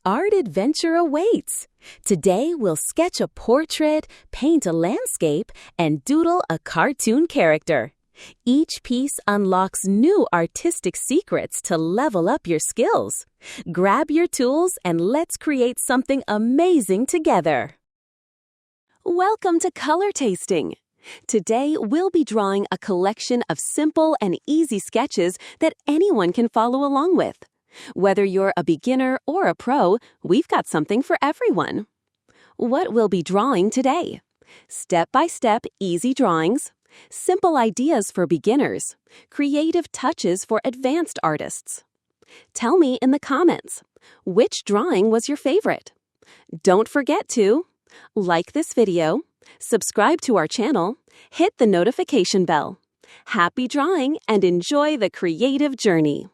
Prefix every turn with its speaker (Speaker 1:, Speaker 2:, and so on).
Speaker 1: art adventure awaits. Today, we'll sketch a portrait, paint a landscape, and doodle a cartoon character. Each piece unlocks new artistic secrets to level up your skills. Grab your tools and let's create something amazing together. Welcome to Color Tasting. Today, we'll be drawing a collection of simple and easy sketches that anyone can follow along with. Whether you're a beginner or a pro, we've got something for everyone. What we'll be drawing today? Step-by-step easy drawings, simple ideas for beginners, creative touches for advanced artists. Tell me in the comments, which drawing was your favorite? Don't forget to like this video, subscribe to our channel, hit the notification bell. Happy drawing and enjoy the creative journey!